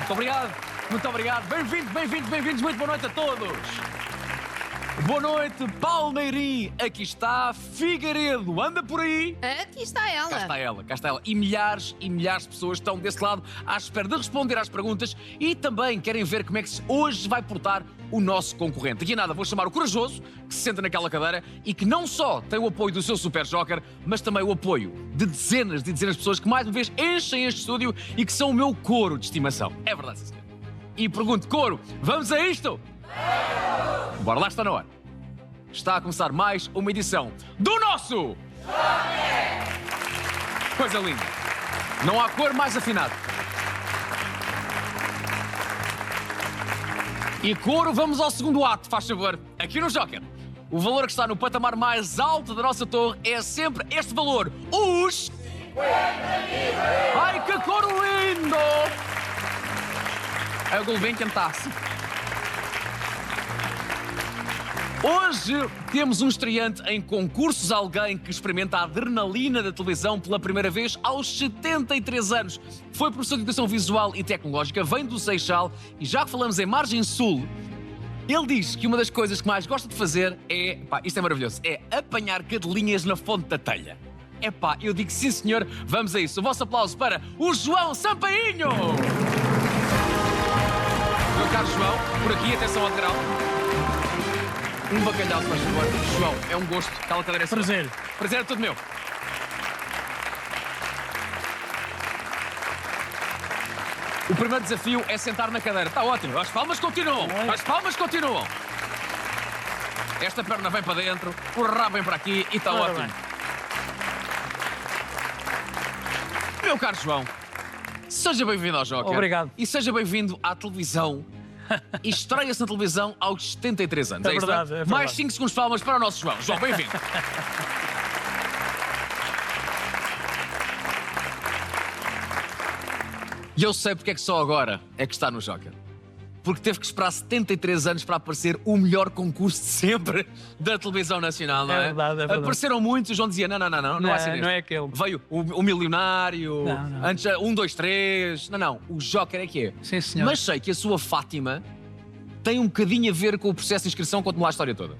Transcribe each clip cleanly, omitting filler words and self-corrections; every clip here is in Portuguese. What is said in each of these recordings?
Muito obrigado, muito obrigado. Bem-vindos, muito boa noite a todos. Boa noite, Palmeirim. Aqui está Figueiredo. Anda por aí. Aqui está ela. Cá está ela. E milhares de pessoas estão desse lado à espera de responder às perguntas e também querem ver como é que hoje vai portar o nosso concorrente. Aqui nada, vou chamar o corajoso, que se senta naquela cadeira e que não só tem o apoio do seu Super Joker, mas também o apoio de dezenas de pessoas que mais uma vez enchem este estúdio e que são o meu coro de estimação. É verdade, sim, senhor. E pergunto, coro, vamos a isto? Bora lá, está na hora. Está a começar mais uma edição do nosso Joker! Coisa linda. Não há cor mais afinada. E coro, vamos ao segundo ato, faz favor. Aqui no Joker, o valor que está no patamar mais alto da nossa torre é sempre este valor, os 50 livros! Ai, que coro lindo! É o Gulbenkian Tasse. Hoje temos um estreante em concursos, alguém que experimenta a adrenalina da televisão pela primeira vez aos 73 anos. Foi professor de Educação Visual e Tecnológica, vem do Seixal e já que falamos em Margem Sul, ele diz que uma das coisas que mais gosta de fazer é, isto é maravilhoso, é apanhar cadelinhas na fonte da telha. Eu digo sim senhor, vamos a isso. O vosso aplauso para o João Sampainho! Meu caro João, por aqui, atenção ao grau. Um bacalhau, se faz favor. João, é um gosto. Cala a cadeira. Prazer. Prazer é tudo meu. O primeiro desafio é sentar na cadeira. Está ótimo. As palmas continuam. As palmas continuam. Esta perna vem para dentro, o rabo vem para aqui e está ótimo. Bem. Meu caro João, seja bem-vindo ao Joker. Obrigado. E seja bem-vindo à televisão. E estreia-se na televisão aos 73 anos. É isso, verdade, não é Mais verdade. 5 segundos de palmas para o nosso João. João, bem-vindo. E eu sei porque é que só agora é que está no Joker. Porque teve que esperar 73 anos para aparecer o melhor concurso de sempre da televisão nacional, não é? É verdade, é verdade. Apareceram muitos, o João dizia, não vai ser este. Não é aquele. Veio o Milionário, Não. antes 1, 2, 3. Não, o Joker é que é. Sim, senhor. Mas sei que a sua Fátima tem um bocadinho a ver com o processo de inscrição, conte-me lá a história toda.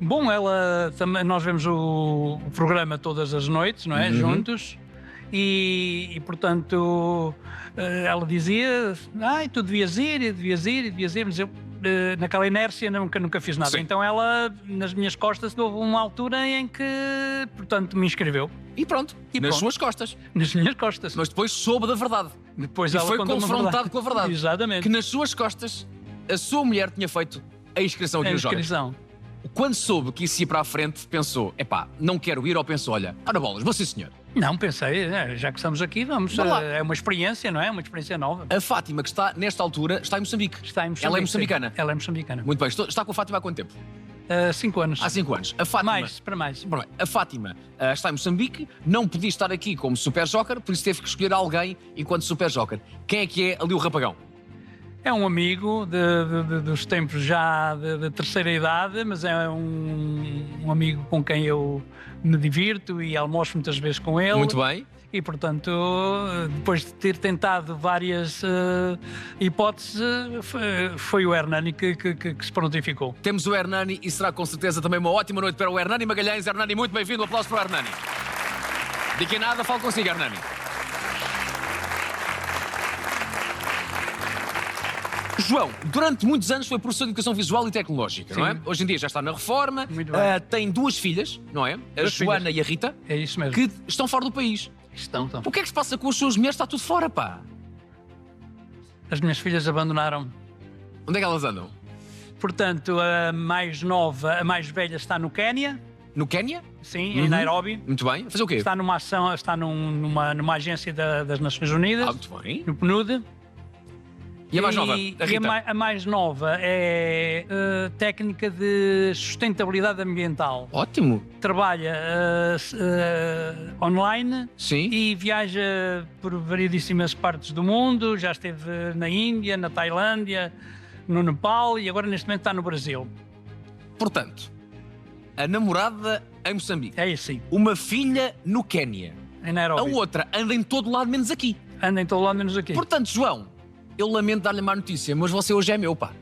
Bom, ela também, nós vemos o programa todas as noites, não é? Juntos. E, portanto, ela dizia, tu devias ir, mas eu, naquela inércia, nunca fiz nada. Sim. Então ela, nas minhas costas, houve uma altura em que, portanto, me inscreveu. E pronto, nas suas costas. Nas minhas costas. Mas depois soube da verdade. Depois E ela foi contou-me confrontado com a verdade. Exatamente. Que nas suas costas, a sua mulher tinha feito a inscrição aqui A no Joker. inscrição. Quando soube que isso ia para a frente, pensou, não quero ir, ou pensou, olha, bolas, vou sim senhor. Não, pensei, já que estamos aqui, vamos. Bora lá. É uma experiência, não é? Uma experiência nova. A Fátima, que está, nesta altura, está em Moçambique. Está em Moçambique. Ela é sim. moçambicana. Ela é moçambicana. Muito bem, está com a Fátima há quanto tempo? 5 anos. Há 5 anos. A Fátima... Para mais. Bom, a Fátima está em Moçambique, não podia estar aqui como Super Joker, por isso teve que escolher alguém enquanto Super Joker. Quem é que é ali o rapagão? É um amigo dos tempos já de terceira idade, mas é um amigo com quem eu me divirto e almoço muitas vezes com ele. Muito bem. E, portanto, depois de ter tentado várias hipóteses, foi o Hernani que se prontificou. Temos o Hernani e será com certeza também uma ótima noite para o Hernani Magalhães. Hernani, muito bem-vindo. Um aplauso para o Hernani. Daqui a nada, falo consigo, Hernani. João, durante muitos anos foi professor de Educação Visual e Tecnológica, Sim. não é? Hoje em dia já está na reforma. Muito bem. Tem 2 filhas, não é? A Duas Joana filhas. e a Rita, É isso mesmo. que estão fora do país. Estão. O que é que se passa com as suas mulheres? Está tudo fora, pá. As minhas filhas abandonaram. Onde é que elas andam? Portanto, a mais nova, a mais velha está no Quénia, No Quénia? sim, em Nairobi. Muito bem. A fazer o quê? Está numa ação, está numa agência das Nações Unidas, muito bem. no PNUD. E a mais nova? A E Rita? a mais nova é técnica de sustentabilidade ambiental. Ótimo. Trabalha online Sim. e viaja por variedíssimas partes do mundo. Já esteve na Índia, na Tailândia, no Nepal e agora neste momento está no Brasil. Portanto, a namorada em Moçambique. É isso, sim. Uma filha no Quénia. Em A Nairobi. outra anda em todo lado menos aqui. Anda em todo lado menos aqui. Portanto, João, eu lamento dar-lhe má notícia, mas você hoje é meu, pá.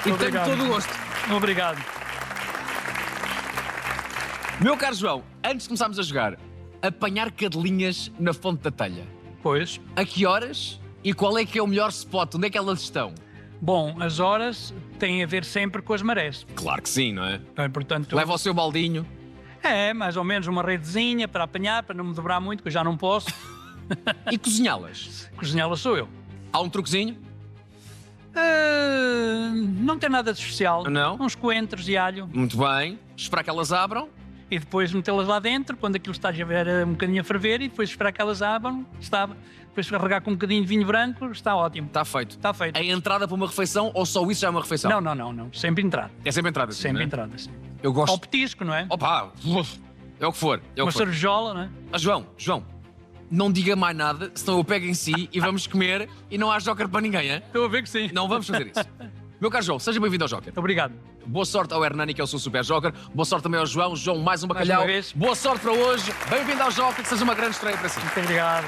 E tenho Obrigado. todo o gosto. Obrigado. Meu caro João, antes de começarmos a jogar, apanhar cadelinhas na fonte da telha. Pois. A que horas e qual é que é o melhor spot? Onde é que elas estão? Bom, as horas têm a ver sempre com as marés. Claro que sim, não é? Portanto, Leva o seu baldinho. é mais ou menos uma redezinha para apanhar, para não me dobrar muito, que eu já não posso. E cozinhá-las? Cozinhá-las sou eu. Há um truquezinho? Não tem nada de especial. Não? Uns coentros e alho. Muito bem. Esperar que elas abram. E depois metê-las lá dentro, quando aquilo está a ver um bocadinho a ferver, e depois esperar que elas abram. Depois carregar com um bocadinho de vinho branco, está ótimo. Está feito. Está feito. A entrada para uma refeição ou só isso já é uma refeição? Não. Sempre entrada. É sempre entrada, sim, Sempre não é? entrada, sim. Eu gosto. Ao petisco, não é? Opa! É o que for. É o Uma que for. cervejola, não é? Ah, João, não diga mais nada, senão eu pego em si e vamos comer e não há joker para ninguém, hein? Estou a ver que sim. Não vamos fazer isso. Meu caro João, seja bem-vindo ao Joker. Obrigado. Boa sorte ao Hernani, que é o seu super Joker. Boa sorte também ao João. João, mais um Mais bacalhau. uma vez. Boa sorte para hoje. Bem-vindo ao Joker, que seja uma grande estreia para si. Muito obrigado.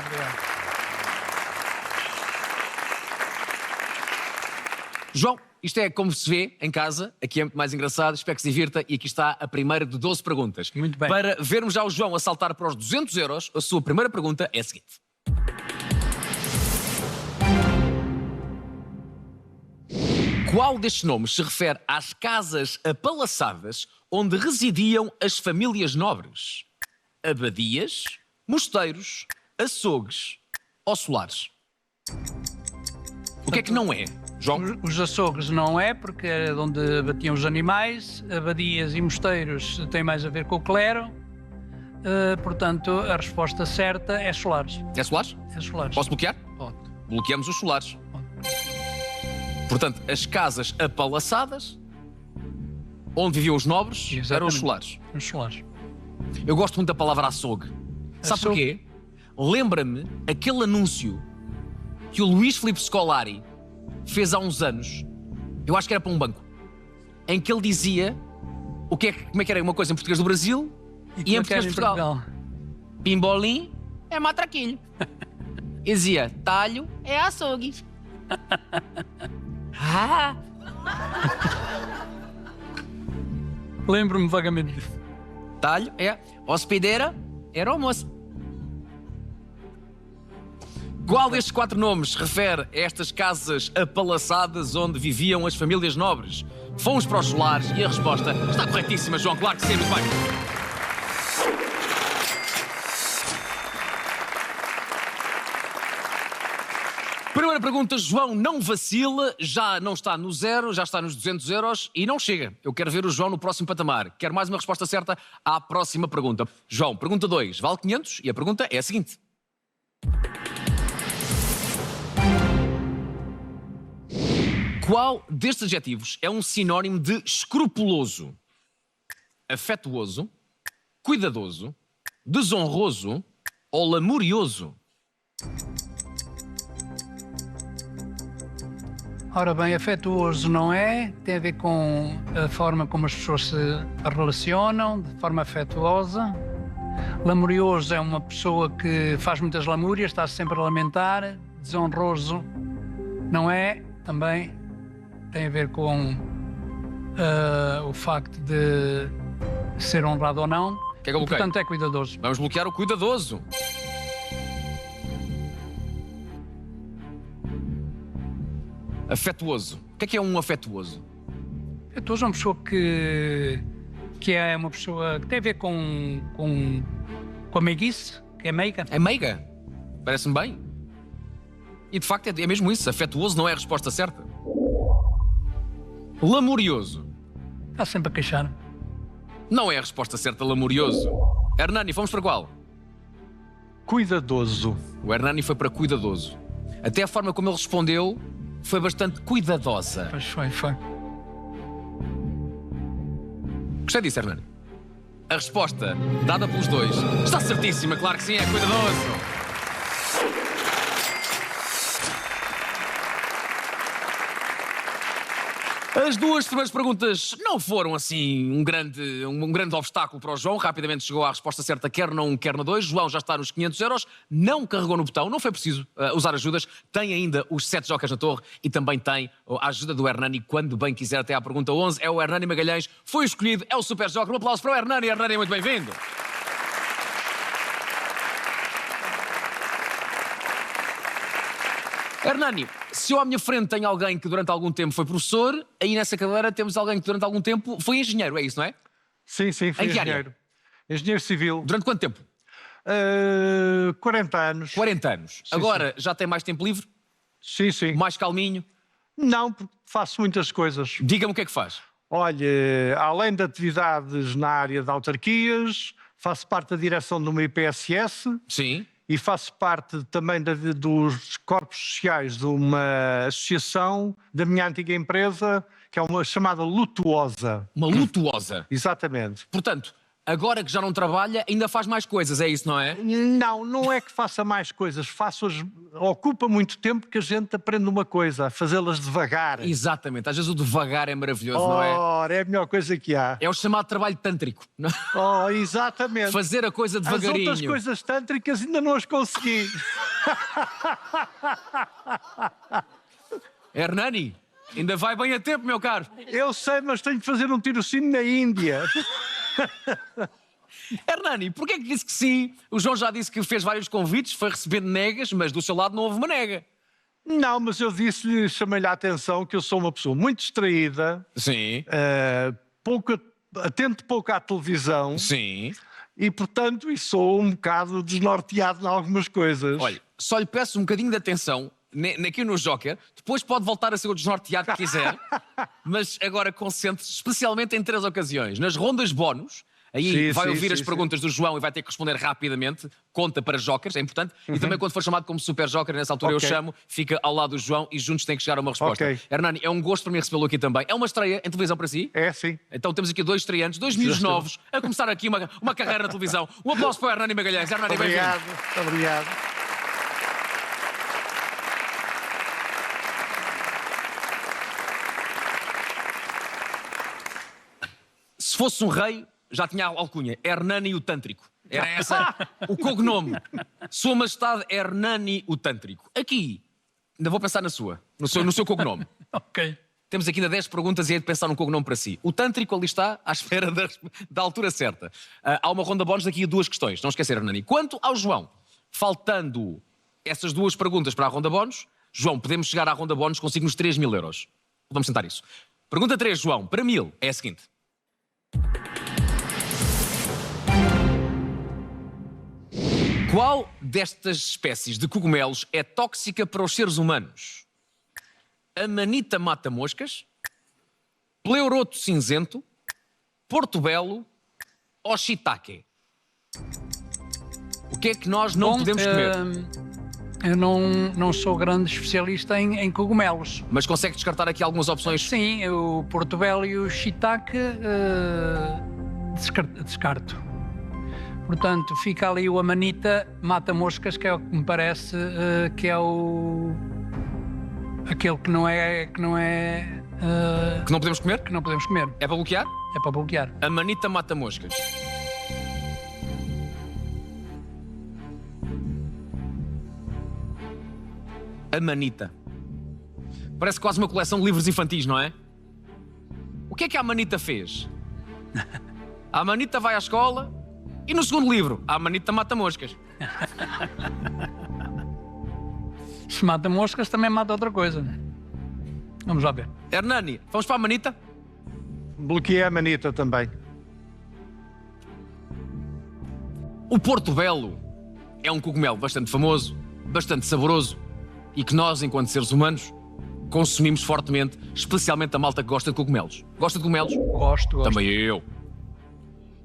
João, isto é como se vê em casa, aqui é muito mais engraçado, espero que se divirta e aqui está a primeira de 12 perguntas. Muito bem. Para vermos já o João a saltar para os 200 euros, a sua primeira pergunta é a seguinte. Qual destes nomes se refere às casas apalaçadas onde residiam as famílias nobres? Abadias, mosteiros, açougues ou solares? O que é que não é, João? Os açougues não é, porque é de onde batiam os animais. Abadias e mosteiros têm mais a ver com o clero. Portanto, a resposta certa é solares. É solares? É solares. Posso bloquear? Pode. Bloqueamos os solares. Portanto, as casas apalaçadas, onde viviam os nobres, eram os Exatamente. solares. Os solares. Eu gosto muito da palavra açougue. Sabe Açougue. porquê? Lembra-me aquele anúncio que o Luís Filipe Scolari fez há uns anos, eu acho que era para um banco, em que ele dizia como é que era uma coisa em português do Brasil e em português de Portugal. Pimbolim é matraquilho. E dizia, talho é açougue. Ah! Lembro-me vagamente disso. Talho é hospedeira, era almoço. Qual destes 4 nomes refere a estas casas apalaçadas onde viviam as famílias nobres? Fomos para os solares e a resposta está corretíssima, João. Claro que sim, muito bem. Primeira pergunta, João não vacila, já não está no 0, já está nos 200 euros e não chega. Eu quero ver o João no próximo patamar. Quero mais uma resposta certa à próxima pergunta. João, pergunta 2, vale 500 e a pergunta é a seguinte. Qual destes adjetivos é um sinónimo de escrupuloso? Afetuoso, cuidadoso, desonroso ou lamurioso? Ora bem, afetuoso não é, tem a ver com a forma como as pessoas se relacionam, de forma afetuosa. Lamurioso é uma pessoa que faz muitas lamúrias, está sempre a lamentar. Desonroso não é, também tem a ver com o facto de ser honrado ou não. Que é que eu bloqueio? Portanto, é cuidadoso. Vamos bloquear o cuidadoso. Afetuoso. O que é um afetuoso? Afetuoso é uma pessoa que é uma pessoa que tem a ver com a meiguice, que é meiga. É meiga. Parece-me bem. E de facto é mesmo isso. Afetuoso não é a resposta certa. Lamurioso. Está sempre a queixar. Não é a resposta certa, lamurioso. Hernani, fomos para qual? Cuidadoso. O Hernani foi para cuidadoso. Até a forma como ele respondeu foi bastante cuidadosa. Pois foi. Gostei disso, Hernani. A resposta dada pelos dois está certíssima, claro que sim, é cuidadoso. As duas primeiras perguntas não foram assim um grande obstáculo para o João. Rapidamente chegou à resposta certa, quer na 1, quer na 2. João já está nos 500 euros, não carregou no botão, não foi preciso usar ajudas. Tem ainda os 7 jokers na torre e também tem a ajuda do Hernani quando bem quiser. Até à pergunta 11 é o Hernani Magalhães, foi escolhido, é o Super Joker. Um aplauso para o Hernani. Hernani, muito bem-vindo. Hernani, se eu à minha frente tenho alguém que durante algum tempo foi professor, aí nessa cadeira temos alguém que durante algum tempo foi engenheiro, é isso, não é? Sim, fui engenheiro. Engenheiro civil. Durante quanto tempo? 40 anos. 40 anos. Sim, agora já tem mais tempo livre? Sim. Mais calminho? Não, porque faço muitas coisas. Diga-me o que é que faz. Olha, além de atividades na área de autarquias, faço parte da direção de uma IPSS. Sim. E faço parte também dos corpos sociais de uma associação da minha antiga empresa, que é uma chamada Lutuosa. Uma lutuosa? Exatamente. Portanto, agora que já não trabalha, ainda faz mais coisas, é isso, não é? Não é que faça mais coisas, ocupa muito tempo que a gente aprende uma coisa, a fazê-las devagar. Exatamente, às vezes o devagar é maravilhoso, não é? Ora, é a melhor coisa que há. É o chamado trabalho tântrico. Exatamente. Fazer a coisa devagarinho. As outras coisas tântricas ainda não as consegui. Hernani, ainda vai bem a tempo, meu caro. Eu sei, mas tenho que fazer um tirocínio na Índia. Hernani, porquê é que disse que sim? O João já disse que fez vários convites, foi recebendo negas, mas do seu lado não houve uma nega. Não, mas eu disse-lhe, chamei-lhe a atenção que eu sou uma pessoa muito distraída. Sim. Atento pouco à televisão. Sim. E, portanto, sou um bocado desnorteado em algumas coisas. Olha, só lhe peço um bocadinho de atenção aqui no Joker, depois pode voltar a ser o desnorteado que quiser, mas agora concentre-se especialmente em 3 ocasiões. Nas rondas bónus, aí vai ouvir as perguntas do João e vai ter que responder rapidamente, conta para Jokers, é importante, e também quando for chamado como Super Joker, nessa altura eu chamo, fica ao lado do João e juntos têm que chegar a uma resposta. Hernani, é um gosto para mim recebê-lo aqui também. É uma estreia em televisão para si? É, sim. Então temos aqui 2 estreantes, 2 miúdos novos, a começar aqui uma carreira na televisão. Um aplauso para o Hernani Magalhães. Hernani, obrigado, obrigado. Se fosse um rei, já tinha a alcunha. Hernani o Tântrico. Era essa o cognome. Sua Majestade Hernani o Tântrico. Aqui, ainda vou pensar no seu cognome. Ok. Temos aqui ainda 10 perguntas e é de pensar num cognome para si. O Tântrico ali está, à espera da altura certa. Há uma ronda bónus daqui a 2 questões. Não esquecer, Hernani. Quanto ao João, faltando essas 2 perguntas para a ronda bónus, João, podemos chegar à ronda bónus consigo nos 3.000 euros. Vamos tentar isso. Pergunta 3, João, para 1.000 é a seguinte. Qual destas espécies de cogumelos é tóxica para os seres humanos? Amanita mata-moscas, pleuroto cinzento, portobello ou shiitake? O que é que nós não podemos comer? Eu não sou grande especialista em cogumelos. Mas consegue descartar aqui algumas opções? Sim, o portobello e o shiitake descarto. Portanto, fica ali o amanita mata-moscas, que é o que me parece que é aquele que não podemos comer? Que não podemos comer. É para bloquear? É para bloquear. Amanita mata-moscas. Amanita. Parece quase uma coleção de livros infantis, não é? O que é que a Amanita fez? A Amanita vai à escola e no segundo livro, a Amanita mata moscas. Se mata moscas, também mata outra coisa. Vamos lá ver. Hernani, vamos para a Amanita? Bloqueei a Amanita também. O portobello é um cogumelo bastante famoso, bastante saboroso e que nós, enquanto seres humanos, consumimos fortemente, especialmente a malta que gosta de cogumelos. Gosta de cogumelos? Gosto. Também eu.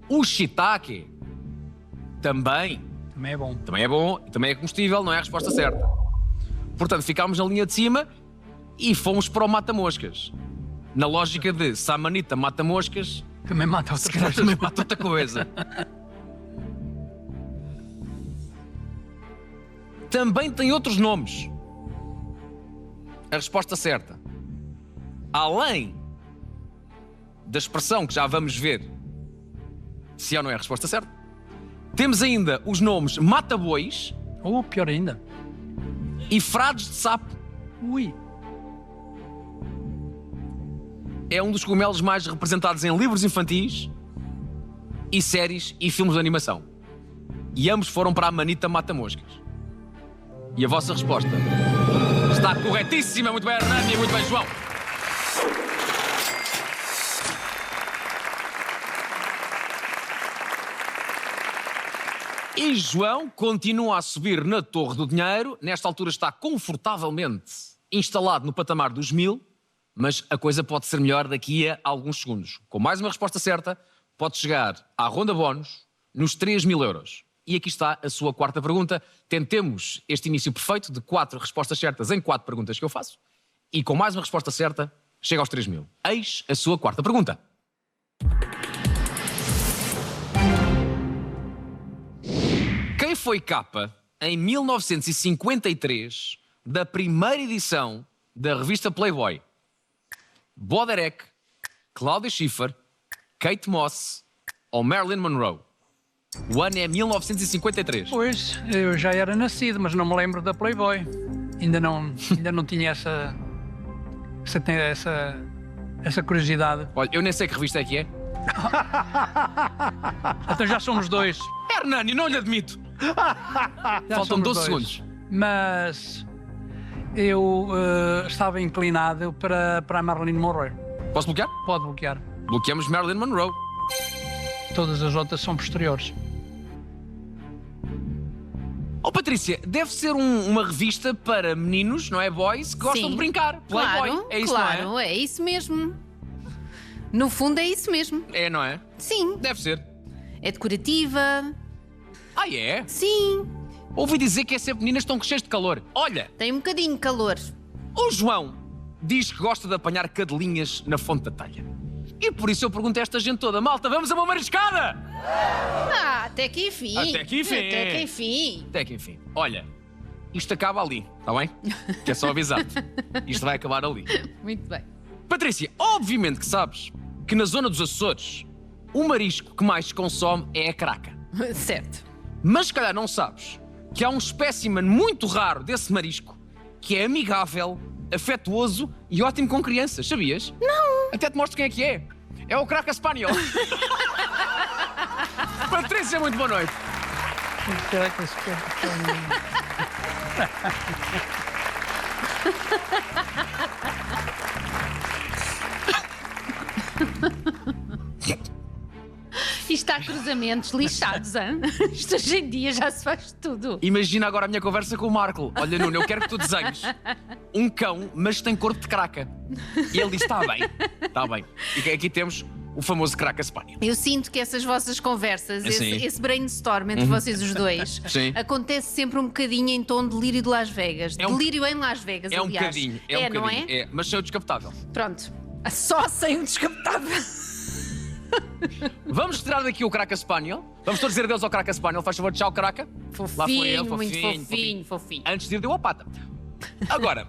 O shiitake também é bom. Também é bom e também é comestível, não é a resposta certa. Portanto, ficámos na linha de cima e fomos para o mata-moscas. Na lógica de se a Amanita mata moscas, também mata outra coisa. Também mata outra coisa. Também tem outros nomes. A resposta certa, além da expressão que já vamos ver se é ou não é a resposta certa. Temos ainda os nomes mata-bois Ou pior ainda. e frades de sapo. Ui. É um dos cogumelos mais representados em livros infantis e séries e filmes de animação. E ambos foram para a manita mata-moscas. E a vossa resposta está corretíssima. Muito bem, Hernani, muito bem, João. E João continua a subir na Torre do Dinheiro. Nesta altura está confortavelmente instalado no patamar dos 1000, mas a coisa pode ser melhor daqui a alguns segundos. Com mais uma resposta certa, pode chegar à ronda bónus nos 3.000 euros. E aqui está a sua quarta pergunta. Tentemos este início perfeito de 4 respostas certas em 4 perguntas que eu faço. E com mais uma resposta certa, chega aos 3.000. Eis a sua quarta pergunta. Quem foi capa em 1953 da primeira edição da revista Playboy? Boderek, Claudia Schiffer, Kate Moss ou Marilyn Monroe? O ano é 1953. Pois, eu já era nascido, mas não me lembro da Playboy. Ainda não tinha essa curiosidade. Olha, eu nem sei que revista é que é. Então já somos dois. Hernani, não lhe admito. Já Faltam somos 12 dois. segundos. Mas eu estava inclinado para a Marilyn Monroe. Posso bloquear? Pode bloquear. Bloqueamos Marilyn Monroe. Todas as outras são posteriores. Oh, Patrícia, deve ser uma revista para meninos, não é? Boys, que gostam Sim, de brincar. Playboy. Claro, É isso, claro, não é? é isso mesmo. No fundo é isso mesmo. É, não é? Sim, Deve ser. é decorativa. Ah, é? Sim, Ouvi dizer que é sempre meninas que estão cheias de calor. Olha, tem um bocadinho de calor. o João diz que gosta de apanhar cadelinhas na fonte da telha. E por isso eu pergunto a esta gente toda: malta, vamos a uma mariscada! Ah, até que enfim. Até que enfim. Até que enfim. Até que enfim. Olha, isto acaba ali, está bem? Que é só avisar-te. Isto vai acabar ali. Muito bem. Patrícia, obviamente que sabes que na zona dos Açores o marisco que mais se consome é a craca. Certo. Mas se calhar não sabes que há um espécimen muito raro desse marisco que é amigável, afetuoso e ótimo com crianças, sabias? Não! Até te mostro quem é que é. É o Craca Spaniel. Patrícia, muito boa noite. Isto há cruzamentos lixados, hein? Isto hoje em dia já se faz tudo. Imagina agora a minha conversa com o Marco. Olha, Nuno, eu quero que tu desenhes um cão, mas tem corpo de craca. E ele diz: está bem, está bem. E aqui temos o famoso Craca Spaniel. Eu sinto que essas vossas conversas, Sim. esse brainstorm entre vocês os dois, Sim. acontece sempre um bocadinho em tom de delírio de Las Vegas. É um- Delírio em Las Vegas, É um aliás. bocadinho, um não bocadinho. é? Mas sem o descapotável. Pronto. Só sem o descapotável. Vamos retirar daqui o Craca Spaniel. Vamos todos dizer adeus ao Craca Spaniel. Faz favor, tchau, Craca. Fofinho, Lá foi ele, muito fofinho, fofinho, fofinho. Antes de ir, deu a pata. Agora,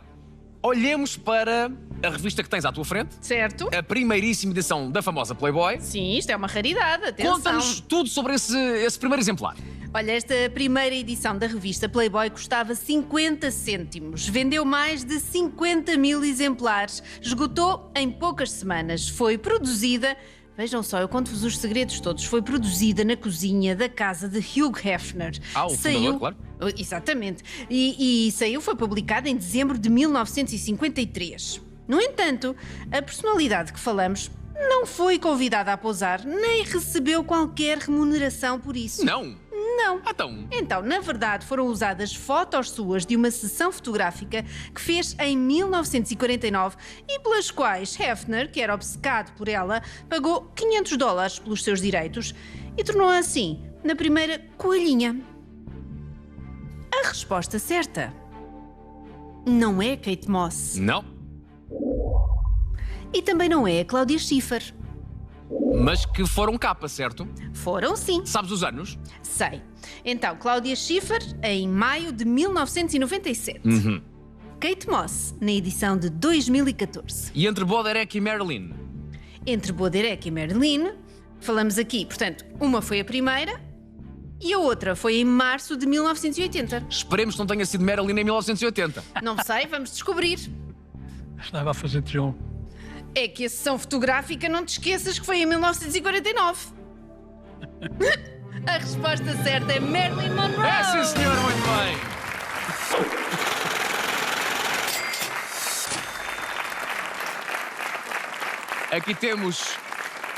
olhemos para a revista que tens à tua frente. Certo? A primeiríssima edição da famosa Playboy. Sim, isto é uma raridade, atenção. Conta-nos tudo sobre esse primeiro exemplar. Olha, esta primeira edição da revista Playboy custava 50 cêntimos. Vendeu mais de 50 mil exemplares. Esgotou em poucas semanas. Foi produzida... Vejam só, eu conto-vos os segredos todos. Foi produzida na cozinha da casa de Hugh Hefner. O fundador, claro. Exatamente. E saiu, foi publicada em dezembro de 1953. No entanto, a personalidade que falamos não foi convidada a posar, nem recebeu qualquer remuneração por isso. Não. Não. Então, Na verdade, foram usadas fotos suas de uma sessão fotográfica que fez em 1949 e pelas quais Hefner, que era obcecado por ela, pagou $500 pelos seus direitos e tornou-a assim na primeira coelhinha. A resposta certa não é Kate Moss não. e também não é a Claudia Schiffer. Mas que foram capa, certo? Foram sim. Sabes os anos? Sei. Então, Claudia Schiffer, em maio de 1997. Kate Moss, na edição de 2014. E entre Boderek e Marilyn? entre Boderek e Marilyn. Falamos aqui, portanto, uma foi a primeira e a outra foi em março de 1980. Esperemos que não tenha sido Marilyn em 1980. Não sei, vamos descobrir. Estava a fazer tijolo. É que a sessão fotográfica, não te esqueças que foi em 1949. A resposta certa é Marilyn Monroe. É, sim, senhor, muito bem. Aqui temos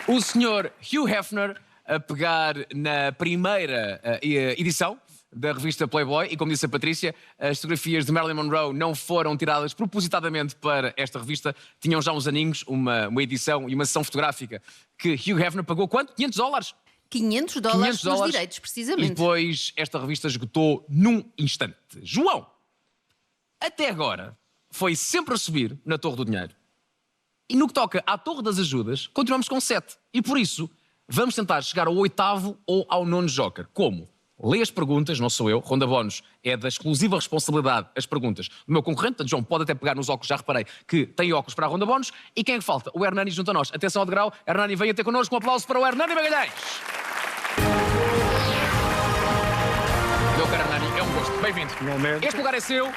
o senhor Hugh Hefner a pegar na primeira edição da revista Playboy e, como disse a Patrícia, as fotografias de Marilyn Monroe não foram tiradas propositadamente para esta revista. Tinham já uns aninhos uma edição e uma sessão fotográfica que Hugh Hefner pagou quanto? $500? $500 pelos direitos, E precisamente. depois esta revista esgotou num instante. João, até agora, foi sempre a subir na Torre do Dinheiro. E no que toca à Torre das Ajudas, continuamos com 7. E por isso, vamos tentar chegar ao 8º ou ao 9º joker. Como? Lê as perguntas, não sou eu. Ronda Bónus é da exclusiva responsabilidade as perguntas do meu concorrente. Portanto, João pode até pegar nos óculos, já reparei que tem óculos para a Ronda Bónus. E quem é que falta? O Hernani junto a nós. Atenção ao degrau. Hernani, venha ter connosco. Um aplauso para o Hernani Magalhães. Meu caro Hernani, é um gosto. Bem-vindo. Igualmente. Este lugar é seu.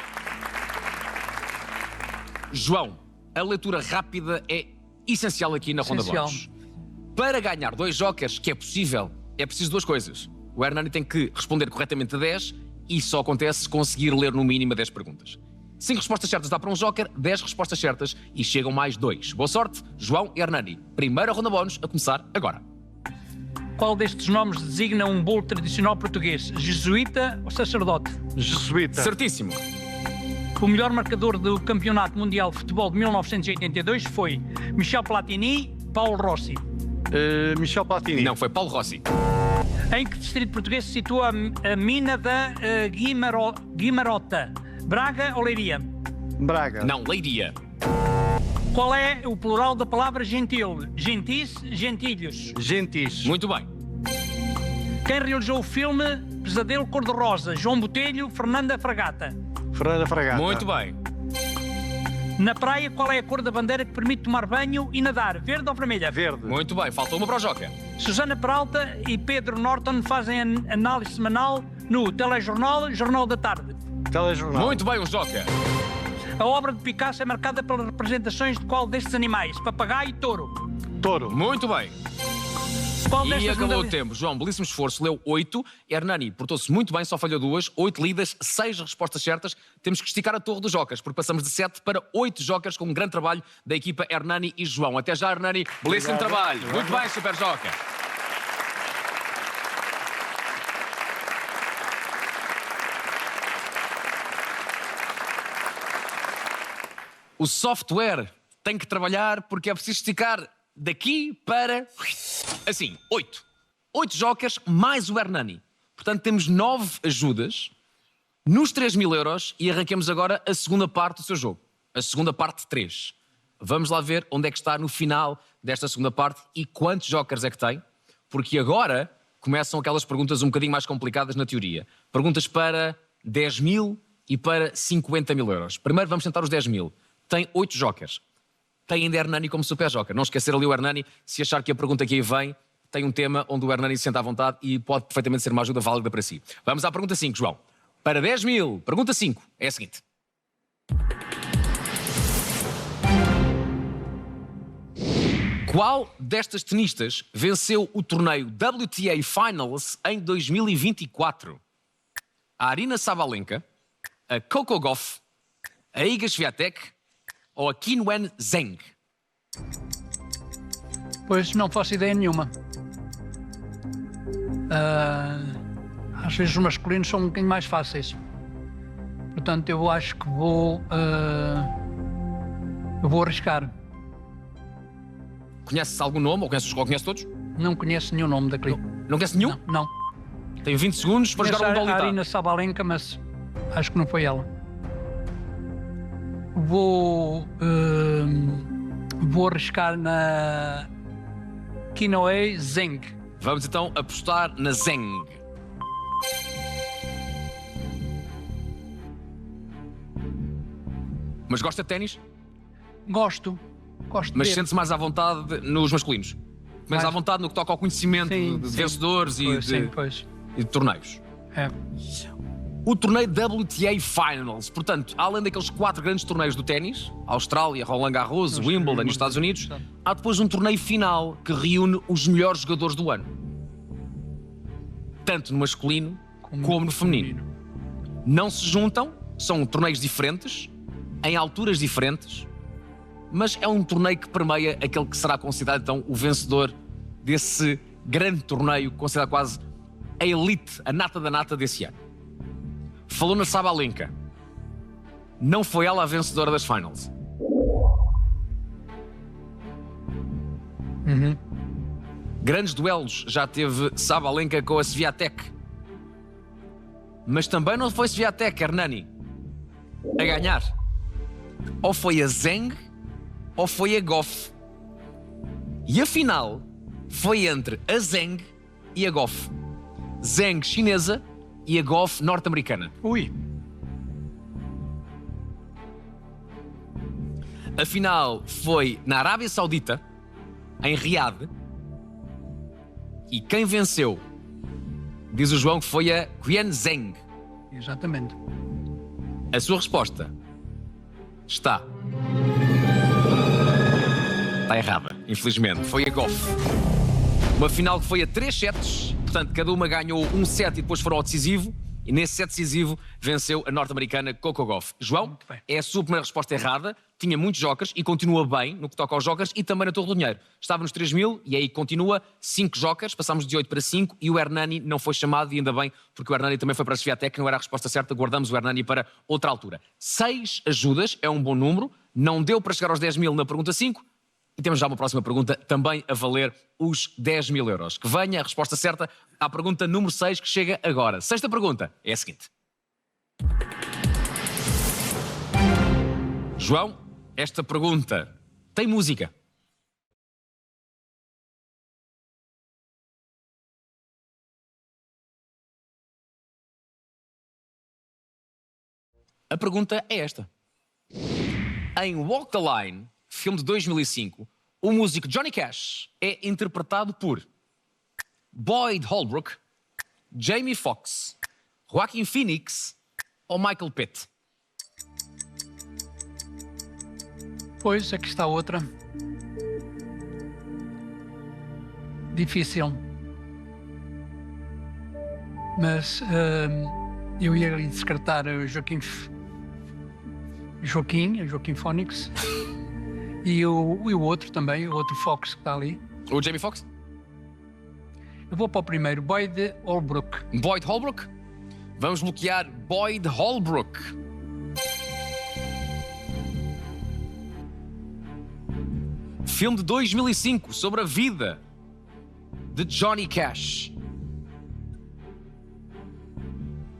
João, a leitura rápida é essencial aqui na Ronda Essencial. Bónus. Para ganhar 2 jokers, que é possível, é preciso 2 coisas. O Hernani tem que responder corretamente a 10 e só acontece se conseguir ler no mínimo 10 perguntas. 5 respostas certas dá para um joker, 10 respostas certas e chegam mais 2. Boa sorte, João e Hernani. Primeira Ronda Bónus a começar agora. Qual destes nomes designa um bolo tradicional português? Jesuíta ou sacerdote? Jesuíta. Certíssimo. O melhor marcador do Campeonato Mundial de Futebol de 1982 foi Michel Platini, Paulo Rossi. Michel Platini. Não, foi Paulo Rossi. Em que distrito português se situa a mina da Guimarota? Braga ou Leiria? Braga. Não, Leiria. Qual é o plural da palavra gentil? Gentis, gentilhos. Gentis. Muito bem. Quem realizou o filme Pesadelo Cor-de-Rosa? João Botelho, Fernanda Fragata. Fernanda Fragata. Muito bem. Na praia, qual é a cor da bandeira que permite tomar banho e nadar? Verde ou vermelha? Verde. Muito bem. Falta uma para o joker. Susana Peralta e Pedro Norton fazem análise semanal no telejornal Jornal da Tarde. Telejornal. Muito bem, um joker. A obra de Picasso é marcada pelas representações de qual destes animais? Papagaio e touro. Touro. Muito bem. Qual E destas acabou o modalidades- tempo. João, belíssimo esforço, leu 8. Hernani portou-se muito bem, só falhou 2. 8 lidas, 6 respostas certas. Temos que esticar a torre dos jokers, porque passamos de 7 para 8 jokers com um grande trabalho da equipa Hernani e João. Até já, Hernani. Belíssimo Obrigado. trabalho. Obrigado. Muito bem, super joker. O software tem que trabalhar porque é preciso esticar daqui para... Assim, 8. 8 jokers mais o Hernani. Portanto, temos 9 ajudas nos 3.000 euros e arranquemos agora a segunda parte do seu jogo. A segunda parte de 3. Vamos lá ver onde é que está no final desta segunda parte e quantos jokers é que tem. Porque agora começam aquelas perguntas um bocadinho mais complicadas na teoria. Perguntas para 10.000 e para 50.000 euros. Primeiro vamos tentar os 10.000. Tem 8 jokers. Tem ainda Hernani como super joker. Não esquecer ali o Hernani, se achar que a pergunta que aí vem tem um tema onde o Hernani se senta à vontade e pode perfeitamente ser uma ajuda válida para si. Vamos à pergunta 5, João. Para 10.000, pergunta 5 é a seguinte. Qual destas tenistas venceu o torneio WTA Finals em 2024? A Aryna Sabalenka, a Coco Gauff, a Iga Swiatek ou a Qinwen Zheng? Pois não faço ideia nenhuma. Às vezes os masculinos são um bocadinho mais fáceis. Portanto, eu acho que eu vou arriscar. Conheces algum nome ou conheces todos? Não conheço nenhum nome daquele. Não conheces nenhum? Não. Tenho 20 segundos para Conheço jogar um a Dolitá. Aryna Sabalenka, mas acho que não foi ela. Vou arriscar na Qinwen Zheng. Vamos então apostar na Zheng. Mas gosta de ténis? Gosto. Gosto Mas de ver. sente-se mais à vontade nos masculinos. Menos Mais. à vontade no que toca ao conhecimento Sim, de sim. vencedores Pois, sim, e pois. de torneios. É. O torneio WTA Finals, portanto, além daqueles 4 grandes torneios do ténis, Austrália, Roland Garros, Wimbledon e os Estados Unidos, há depois um torneio final que reúne os melhores jogadores do ano. Tanto no masculino como no feminino. Não se juntam, são torneios diferentes, em alturas diferentes, mas é um torneio que permeia aquele que será considerado então o vencedor desse grande torneio, considerado quase a elite, a nata da nata desse ano. Falou na Sabalenka. Não foi ela a vencedora das finals. Grandes duelos já teve Sabalenka com a Swiatek. Mas também não foi Swiatek, Hernani, a ganhar. Ou foi a Zheng, ou foi a Goff. E a final foi entre a Zheng e a Goff. Zheng chinesa e a Goff norte-americana. Ui. A final foi na Arábia Saudita, em Riad. E quem venceu, diz o João, que foi a Qian Zheng. Exatamente. A sua resposta está errada, infelizmente. Foi a Goff. Uma final que foi a 3 sets, portanto, cada uma ganhou um set e depois foram ao decisivo. E nesse set decisivo venceu a norte-americana Coco Gauff. João, Muito bem. é a sua primeira resposta errada. Tinha muitos jokers e continua bem no que toca aos jokers e também na Torre do Dinheiro. Estava nos 3.000 e aí continua 5 jokers, passámos de 8 para 5 e o Hernani não foi chamado e ainda bem, porque o Hernani também foi para a Swiatek, não era a resposta certa, guardamos o Hernani para outra altura. 6 ajudas, é um bom número, não deu para chegar aos 10.000 na pergunta 5 e temos já uma próxima pergunta também a valer os 10.000 euros. Que venha a resposta certa à pergunta número 6 que chega agora. Sexta pergunta é a seguinte. João, esta pergunta tem música. A pergunta é esta. Em Walk the Line, filme de 2005, o músico Johnny Cash é interpretado por Boyd Holbrook, Jamie Foxx, Joaquin Phoenix ou Michael Pitt? Pois, aqui está outra. Difícil. Mas eu ia descartar o Joaquin Phoenix e o outro também, o outro Fox que está ali. O Jamie Foxx? Eu vou para o primeiro, Boyd Holbrook. Boyd Holbrook? Vamos bloquear Boyd Holbrook. Filme de 2005 sobre a vida de Johnny Cash.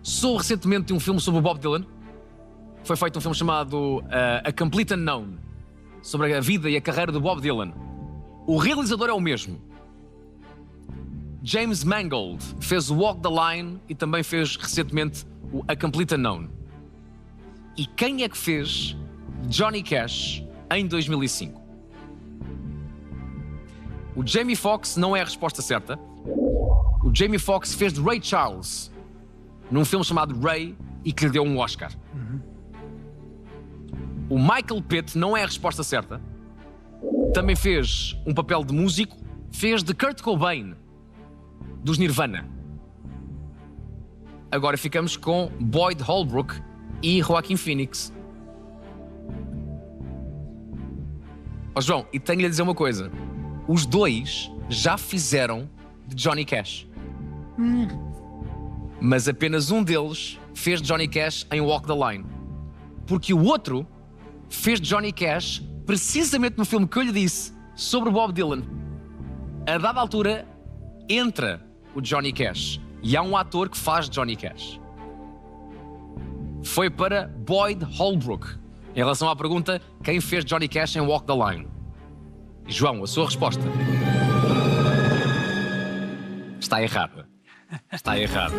Sou recentemente de um filme sobre o Bob Dylan. Foi feito um filme chamado A Complete Unknown, sobre a vida e a carreira do Bob Dylan. O realizador é o mesmo. James Mangold fez o Walk the Line e também fez recentemente o A Complete Unknown. E quem é que fez Johnny Cash em 2005? O Jamie Foxx não é a resposta certa. O Jamie Foxx fez de Ray Charles num filme chamado Ray e que lhe deu um Oscar. O Michael Pitt não é a resposta certa. Também fez um papel de músico. Fez de Kurt Cobain dos Nirvana. Agora ficamos com Boyd Holbrook e Joaquin Phoenix. Ó João, e tenho-lhe a dizer uma coisa. Os dois já fizeram de Johnny Cash. Mas apenas um deles fez de Johnny Cash em Walk the Line. Porque o outro fez de Johnny Cash precisamente no filme que eu lhe disse sobre o Bob Dylan. A dada altura, entra o Johnny Cash e há um ator que faz Johnny Cash. Foi para Boyd Holbrook. Em relação à pergunta, quem fez Johnny Cash em Walk the Line? João, a sua resposta está errada. Está errada.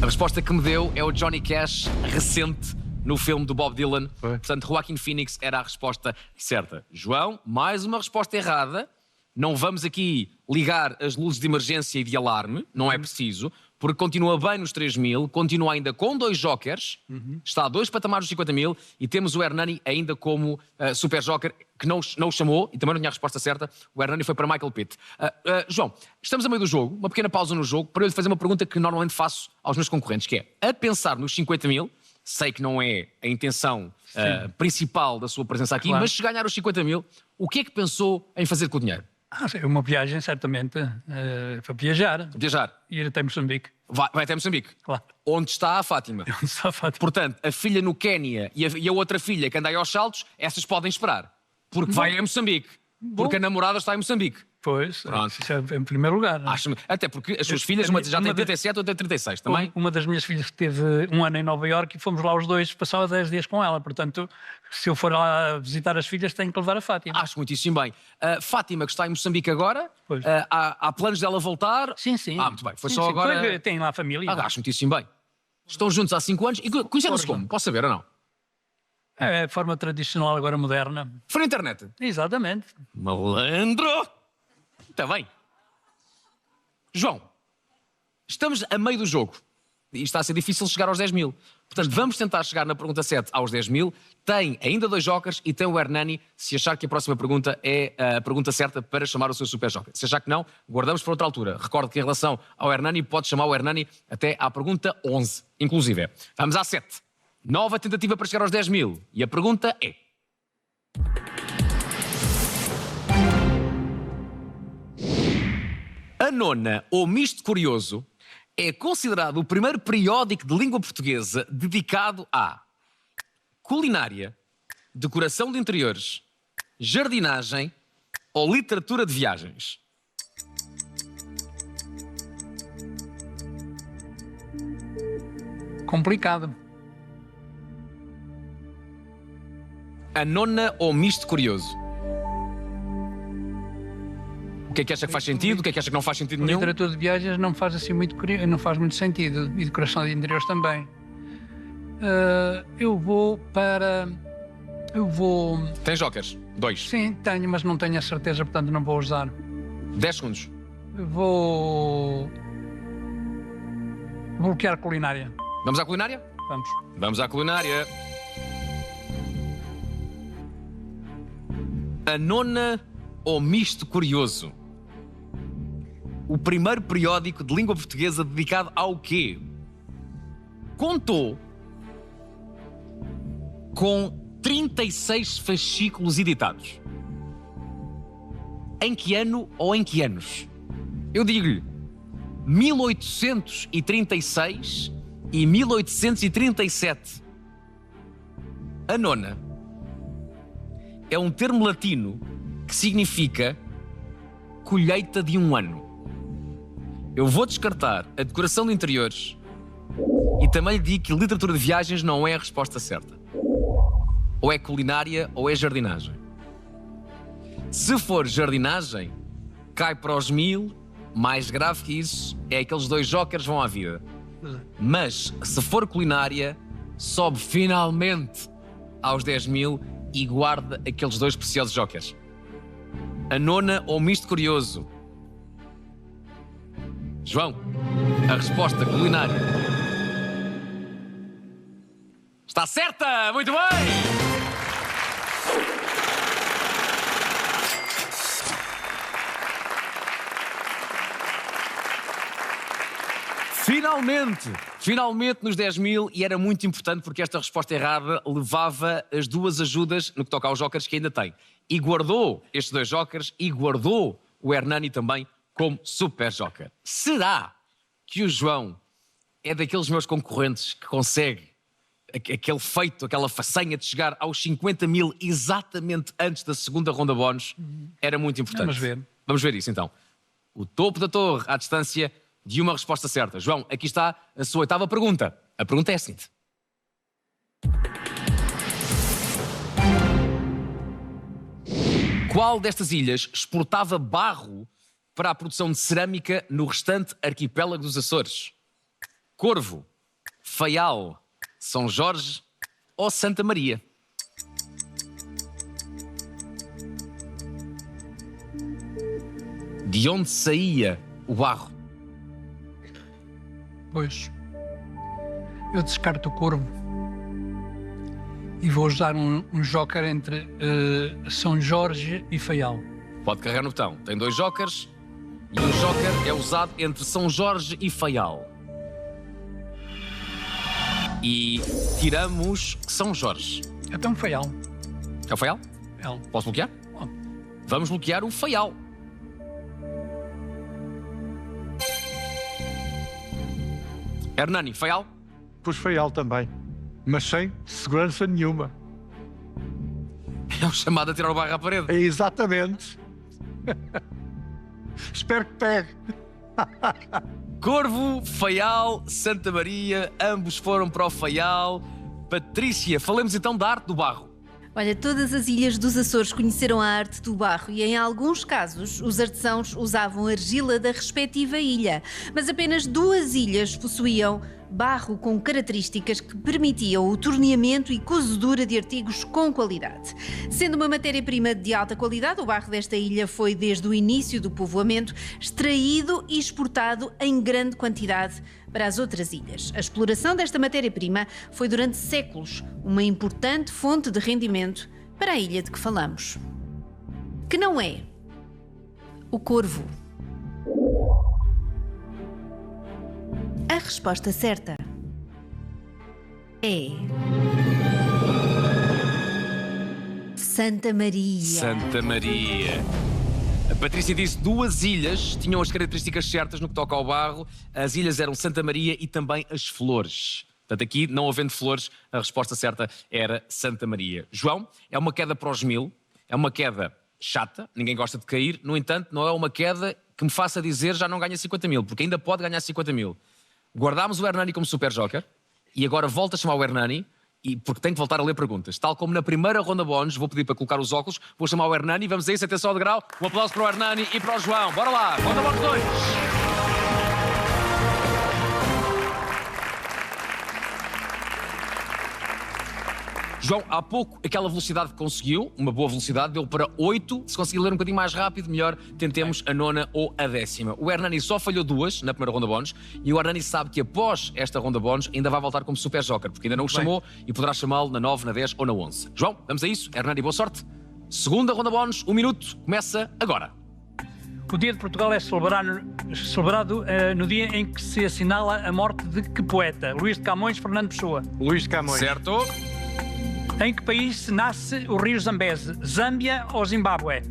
A resposta que me deu é o Johnny Cash recente no filme do Bob Dylan. Foi. Portanto, Joaquin Phoenix era a resposta certa. João, mais uma resposta errada. Não vamos aqui ligar as luzes de emergência e de alarme, não é preciso, porque continua bem nos 3.000, continua ainda com 2 jokers, está a 2 patamares dos 50.000 e temos o Hernani ainda como super joker, que não o chamou e também não tinha a resposta certa. O Hernani foi para Michael Pitt. João, estamos a meio do jogo, uma pequena pausa no jogo, para eu lhe fazer uma pergunta que normalmente faço aos meus concorrentes, que é, a pensar nos 50.000, sei que não é a intenção principal da sua presença aqui, Claro. mas se ganhar os 50.000, o que é que pensou em fazer com o dinheiro? Sim, uma viagem, certamente, para viajar, Viajar. ir até Moçambique, Vai até Moçambique. claro. Onde está a Fátima. Só Fátima. Portanto, a filha no Quénia e a outra filha que anda aí aos saltos, essas podem esperar. Porque vai a Moçambique. Porque a namorada está em Moçambique. Pois, Pronto. isso é em primeiro lugar. não é? Até porque as suas filhas, uma já tem 37, outra tem 36 também. Uma das minhas filhas que teve um ano em Nova Iorque e fomos lá os dois, passava 10 dias com ela. Portanto, se eu for lá visitar as filhas, tenho que levar a Fátima. Acho muitíssimo bem. Fátima, que está em Moçambique agora, Pois. há planos dela voltar? Sim, sim. Muito bem. Foi Sim, só sim. agora... Tem lá a família. Acho muitíssimo bem. Estão juntos há 5 anos e conheceram-se como? Posso saber ou não? É a forma tradicional, agora moderna. Foi na internet. Exatamente. Malandro! Está bem. João, estamos a meio do jogo e está a ser difícil chegar aos 10.000. Portanto, vamos tentar chegar na pergunta 7 aos 10.000. Tem ainda 2 jokers e tem o Hernani se achar que a próxima pergunta é a pergunta certa para chamar o seu super joker. Se achar que não, guardamos para outra altura. Recordo que em relação ao Hernani, pode chamar o Hernani até à pergunta 11, inclusive. Vamos à 7. Nova tentativa para chegar aos 10.000. E a pergunta é... A Nona, ou Misto Curioso, é considerado o primeiro periódico de língua portuguesa dedicado à culinária, decoração de interiores, jardinagem ou literatura de viagens. Complicado. A Nona, ou Misto Curioso. O que é que acha que faz sentido? O que é que acha que não faz sentido nenhum? Literatura de viagens não faz assim não faz muito sentido. E decoração de interiores também. Eu vou. Tem jokers? 2. Sim, tenho, mas não tenho a certeza, portanto não vou usar. 10 segundos. Vou bloquear culinária. Vamos à culinária? Vamos. Vamos à culinária. A Nona, ou Misto Curioso. O primeiro periódico de língua portuguesa dedicado ao quê? Contou com 36 fascículos editados. Em que ano ou em que anos? Eu digo-lhe 1836 e 1837. A Nona é um termo latino que significa colheita de um ano. Eu vou descartar a decoração de interiores e também lhe digo que literatura de viagens não é a resposta certa. Ou é culinária ou é jardinagem. Se for jardinagem, cai para os 1.000, mais grave que isso, é aqueles 2 jokers vão à vida. Mas, se for culinária, sobe finalmente aos 10.000 e guarda aqueles 2 preciosos jokers. A Nona, ou Misto Curioso. João, a resposta culinária está certa! Muito bem! Finalmente nos 10.000, e era muito importante porque esta resposta errada levava as 2 ajudas no que toca aos jokers que ainda tem. E guardou estes 2 jokers e guardou o Hernani também como super joker. Será que o João é daqueles meus concorrentes que consegue aquele feito, aquela façanha de chegar aos 50.000 exatamente antes da segunda ronda bónus? Era muito importante. Vamos ver. Vamos ver isso então. O topo da torre à distância de uma resposta certa. João, aqui está a sua 8ª pergunta. A pergunta é a seguinte. Qual destas ilhas exportava barro para a produção de cerâmica no restante arquipélago dos Açores? Corvo, Faial, São Jorge ou Santa Maria? De onde saía o barro? Pois, eu descarto o Corvo e vou usar um joker entre São Jorge e Faial. Pode carregar no botão. Tem 2 jokers e o joker é usado entre São Jorge e Faial. E tiramos São Jorge. Então Faial. É o Faial? Faial. Posso bloquear? Bom, Vamos bloquear o Faial. Hernani, Faial? Pus Faial também, mas sem segurança nenhuma. É o chamado a tirar o barro à parede. É exatamente. Espero que pegue. Corvo, Faial, Santa Maria, ambos foram para o Faial. Patrícia, falemos então da arte do barro. Olha, todas as ilhas dos Açores conheceram a arte do barro e, em alguns casos, os artesãos usavam argila da respectiva ilha. Mas apenas 2 ilhas possuíam barro com características que permitiam o torneamento e cozedura de artigos com qualidade. Sendo uma matéria-prima de alta qualidade, o barro desta ilha foi, desde o início do povoamento, extraído e exportado em grande quantidade para as outras ilhas. A exploração desta matéria-prima foi durante séculos uma importante fonte de rendimento para a ilha de que falamos. Que não é o Corvo. A resposta certa é Santa Maria. Santa Maria. A Patrícia disse 2 ilhas tinham as características certas no que toca ao barro. As ilhas eram Santa Maria e também as flores. Portanto, aqui, não havendo flores, a resposta certa era Santa Maria. João, é uma queda para os 1000, é uma queda chata, ninguém gosta de cair, no entanto, não é uma queda que me faça dizer já não ganha 50 mil, porque ainda pode ganhar 50 mil. Guardámos o Hernani como super joker e agora volto a chamar o Hernani, porque tenho que voltar a ler perguntas. Tal como na primeira ronda bónus, vou pedir para colocar os óculos, vou chamar o Hernani, vamos a isso, atenção de grau, um aplauso para o Hernani e para o João. Bora lá, ronda bónus 2. João, há pouco aquela velocidade que conseguiu, uma boa velocidade, deu para 8. Se conseguir ler um bocadinho mais rápido, melhor, tentemos a 9ª ou a 10ª. O Hernani só falhou 2 na primeira ronda bónus e o Hernani sabe que após esta ronda bónus ainda vai voltar como super joker, porque ainda não o chamou e poderá chamá-lo na 9, na 10 ou na 11. João, vamos a isso. Hernani, boa sorte. Segunda ronda bónus, 1 minuto, começa agora. o Dia de Portugal é celebrado no dia em que se assinala a morte de que poeta? Luís de Camões, Fernando Pessoa. Luís de Camões. Certo. Em que país nasce o rio Zambeze? Zâmbia ou Zimbábue?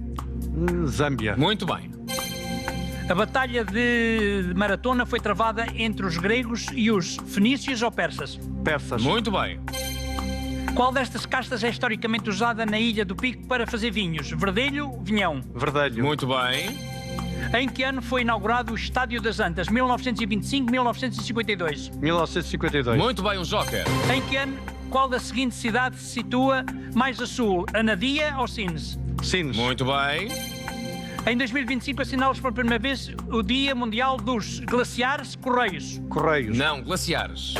Zâmbia. Muito bem. A Batalha de Maratona foi travada entre os gregos e os fenícios ou persas? Persas. Muito bem. Qual destas castas é historicamente usada na Ilha do Pico para fazer vinhos? Verdelho, vinhão? Verdelho. Muito bem. Em que ano foi inaugurado o Estádio das Antas? 1925, 1952? 1952. Muito bem, um joker. Em que ano, qual da seguinte cidade se situa mais a sul? Anadia ou Sines? Sines. Muito bem. Em 2025 assinala-se pela primeira vez o Dia Mundial dos Glaciares Correios. Correios. Não, glaciares.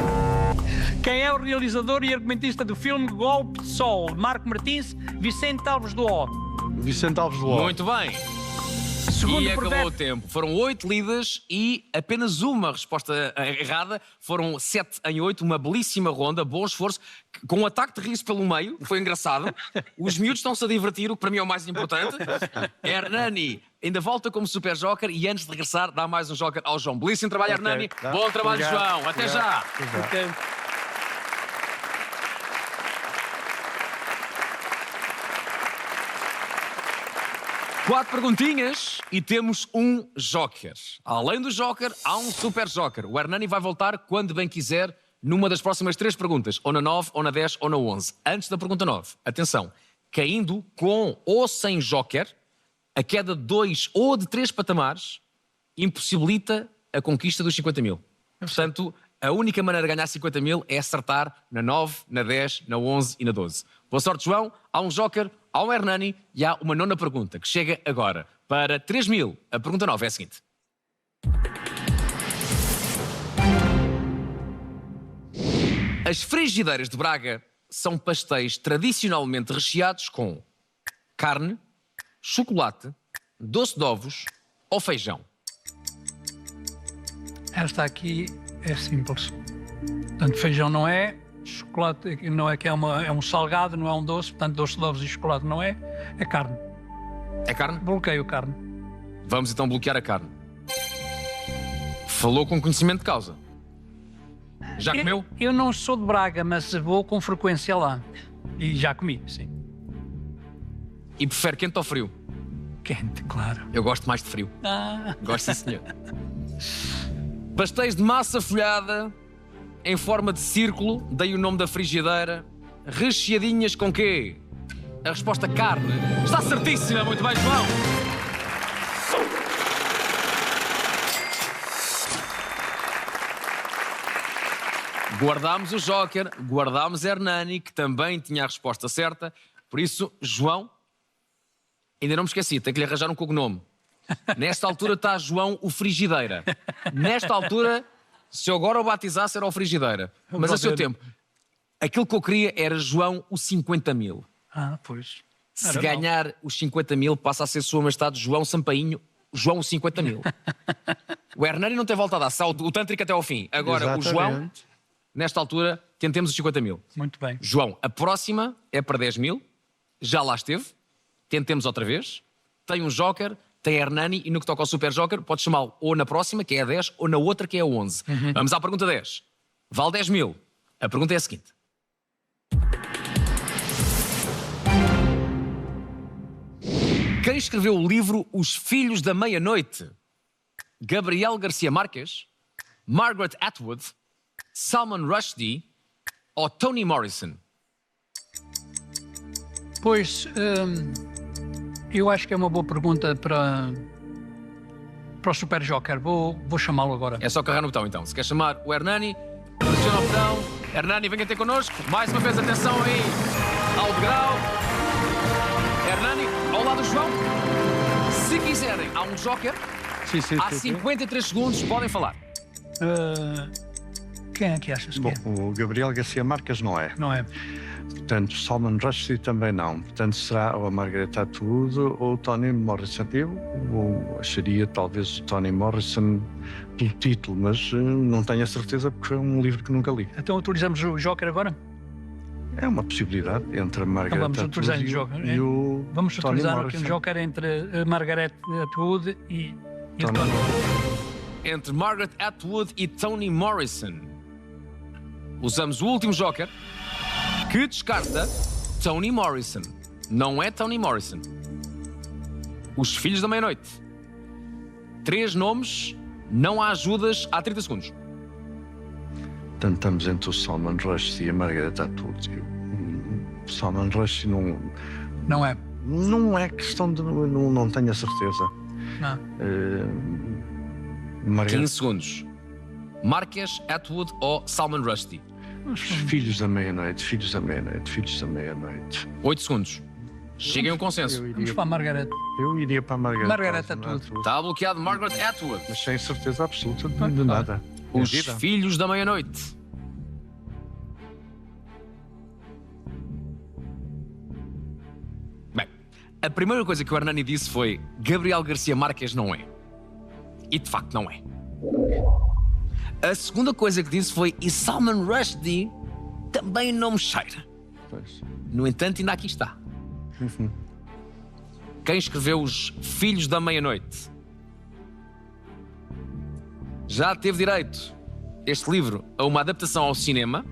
Quem é o realizador e argumentista do filme Golpe de Sol? Marco Martins, Vicente Alves do O. Vicente Alves do O. Muito bem. Segundo E acabou provérbio- o tempo. Foram 8 lidas e apenas uma resposta errada. Foram 7 em 8, uma belíssima ronda, bom esforço, com um ataque de riso pelo meio, foi engraçado. Os miúdos estão-se a divertir, o que para mim é o mais importante. Hernani ainda volta como super joker e antes de regressar dá mais um joker ao João. Belíssimo trabalho, Ok, Hernani. tá. Bom trabalho, Obrigado. João. Até Obrigado. já. Até já. Quatro perguntinhas e temos um joker. Além do joker, há um super joker. O Hernani vai voltar quando bem quiser numa das próximas 3 perguntas. Ou na 9, ou na 10, ou na 11. Antes da pergunta 9, atenção. Caindo com ou sem joker, a queda de 2 ou de 3 patamares impossibilita a conquista dos 50 mil. Portanto, a única maneira de ganhar 50 mil é acertar na 9, na 10, na 11 e na 12. Boa sorte, João. Há um joker, há um Hernani e há uma 9ª pergunta que chega agora. Para 3 mil, a pergunta 9 é a seguinte. As frigideiras de Braga são pastéis tradicionalmente recheados com carne, chocolate, doce de ovos ou feijão? Esta aqui é simples. Portanto, feijão não é, chocolate não é, que é um salgado, não é um doce, portanto, doce de ovos e chocolate não é, é carne. É carne? Bloqueio carne. Vamos então bloquear a carne. Falou com conhecimento de causa. Já comeu? Eu não sou de Braga, mas vou com frequência lá. E já comi, sim. E prefere quente ou frio? Quente, claro. Eu gosto mais de frio. Ah, Gosto, sim, senhor. Pastéis de massa folhada em forma de círculo, dei o nome da frigideira. Recheadinhas com quê? A resposta carne. Está certíssima, muito bem, João. Guardámos o Joker, guardámos Hernani, que também tinha a resposta certa. Por isso, João, ainda não me esqueci, tenho que lhe arranjar um cognome. Nesta altura está João o Frigideira. Nesta altura, se eu agora o batizasse, era o Frigideira. Mas a seu tempo, aquilo que eu queria era João o 50 mil. pois. Se ganhar os 50 mil, passa a ser Sua Majestade João Sampainho, João o 50 mil. O Hernani não tem volta a dar, só o Tântrico até ao fim. Agora, Exatamente. o João, nesta altura, tentemos os 50 mil. Muito bem. João, a próxima é para 10 mil. Já lá esteve. Tentemos outra vez. Tem um Joker, tem Hernani e no que toca ao Super Joker, pode chamá-lo ou na próxima, que é a 10, ou na outra, que é a 11. Vamos à pergunta 10. Vale 10 mil. A pergunta é a seguinte. Quem escreveu o livro Os Filhos da Meia-Noite? Gabriel Garcia Marques, Margaret Atwood, Salman Rushdie ou Toni Morrison? Pois, eu acho que é uma boa pergunta para o Super Joker. Vou chamá-lo agora. É só carregar no botão então. Se quer chamar o Hernani, pressiona o botão. Hernani, venha ter connosco. Mais uma vez, atenção aí ao degrau. Hernani, ao lado do João. Se quiserem, há um Joker. Sim, sim, Há sim, sim. 53 segundos, podem falar. Quem é que achas que é? Bom, o Gabriel Garcia Marques não é. Não é? Portanto, Salman Rushdie também não. Portanto, será ou a Margaret Atwood ou o Toni Morrison. Eu acharia talvez o Toni Morrison pelo título, mas não tenho a certeza porque é um livro que nunca li. Então utilizamos o Joker agora? É uma possibilidade entre a Margaret vamos utilizar Atwood o Joker, e o Vamos Toni utilizar Morrison. o Joker entre a Margaret Atwood e o Toni Toni. Entre Margaret Atwood e Toni Morrison. Usamos o último Joker, que descarta Toni Morrison. Não é Toni Morrison. Os Filhos da Meia-Noite. 3 nomes, não há ajudas, há 30 segundos. Portanto, estamos entre o Salman Rushdie e a Margaret Atwood. O Salman Rushdie Não é? não é questão de... Não tenho a certeza. Não. Margaret... 15 segundos. Marques, Atwood ou Salman Rushdie? Filhos da Meia-Noite, Filhos da Meia-Noite, Filhos da Meia-Noite. 8 segundos. Cheguem a um consenso. Vamos para a Margaret. Eu iria para a Margaret. Margaret Atwood. Está bloqueado Margaret Atwood. Mas sem certeza absoluta de nada. Os É vida. Filhos da Meia-Noite. Bem, a primeira coisa que o Hernani disse foi Gabriel Garcia Marques não é. E de facto não é. A segunda coisa que disse foi e Salman Rushdie também não me cheira. Pois. No entanto, ainda aqui está. Quem escreveu Os Filhos da Meia-Noite? Já teve direito este livro a uma adaptação ao cinema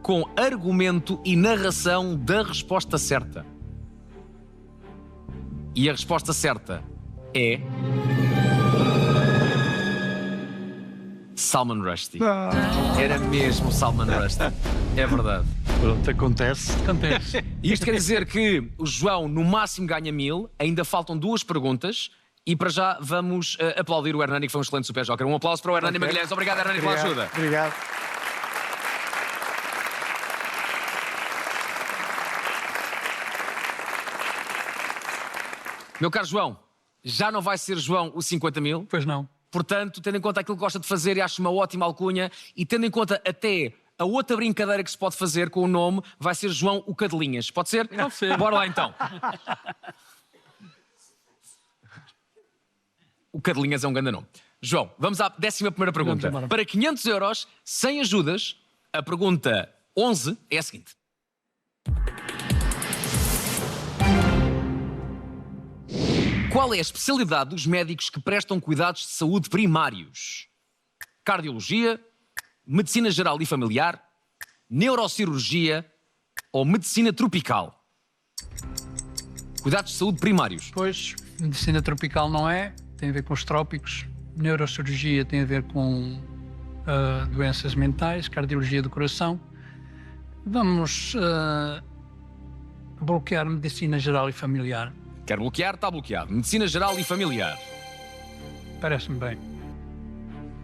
com argumento e narração da resposta certa. E a resposta certa é... Salman Rushdie. Era mesmo Salman Rushdie. É verdade. Pronto, acontece. Acontece. E isto quer dizer que o João no máximo ganha 1000, ainda faltam 2 perguntas e para já vamos aplaudir o Hernani, que foi um excelente Super Joker. Um aplauso para o Hernani Magalhães. Obrigado, Hernani, pela ajuda. Obrigado. Meu caro João, já não vai ser João o 50 mil. Pois não. Portanto, tendo em conta aquilo que gosta de fazer e acho uma ótima alcunha, e tendo em conta até a outra brincadeira que se pode fazer com o nome vai ser João o Cadelinhas. Pode ser? Pode ser. Bora lá então. O Cadelinhas é um grande nome. João, vamos à 11ª pergunta. Para 500 euros, sem ajudas, a pergunta 11 é a seguinte. Qual é a especialidade dos médicos que prestam cuidados de saúde primários? Cardiologia, medicina geral e familiar, neurocirurgia ou medicina tropical? Cuidados de saúde primários. Pois, medicina tropical não é, tem a ver com os trópicos. Neurocirurgia tem a ver com doenças mentais, cardiologia do coração. Vamos bloquear medicina geral e familiar. Quer bloquear? Está bloqueado. Medicina geral e familiar. Parece-me bem.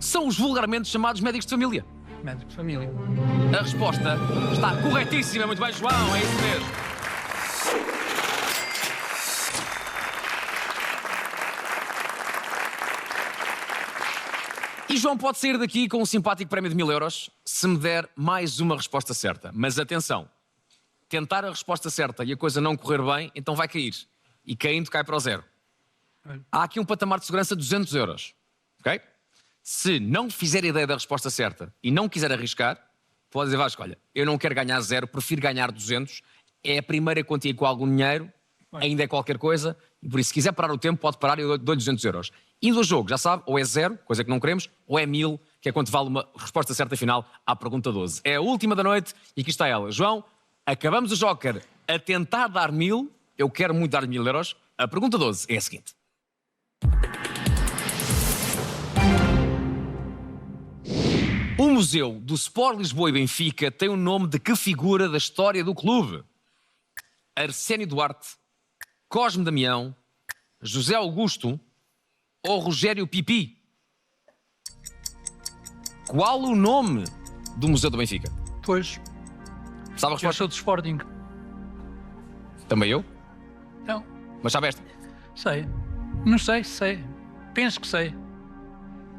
São os vulgarmente chamados médicos de família. Médico de família. A resposta está corretíssima. Muito bem, João. É isso mesmo. E João pode sair daqui com um simpático prémio de 1000 euros se me der mais uma resposta certa. Mas atenção, tentar a resposta certa e a coisa não correr bem, então vai cair. E caindo cai para o zero. Há aqui um patamar de segurança de 200 euros. Ok? Se não fizer ideia da resposta certa e não quiser arriscar, pode dizer, Vasco, olha, eu não quero ganhar 0, prefiro ganhar 200. É a primeira quantia com algum dinheiro, ainda é qualquer coisa, e por isso, se quiser parar o tempo, pode parar e eu dou-lhe 200 euros. Indo ao jogo, já sabe, ou é 0, coisa que não queremos, ou é 1000, que é quanto vale uma resposta certa final à pergunta 12. É a última da noite e aqui está ela. João, acabamos o Joker a tentar dar 1000, eu quero muito dar 1000 euros. A pergunta 12 é a seguinte. O museu do Sport Lisboa e Benfica tem o nome de que figura da história do clube? Arsénio Duarte, Cosme Damião, José Augusto ou Rogério Pipi? Qual o nome do Museu do Benfica? Pois, Sabe a eu resposta? sou do Sporting. Também eu? Então, Mas sabe esta? sei. Não sei, sei. Penso que sei.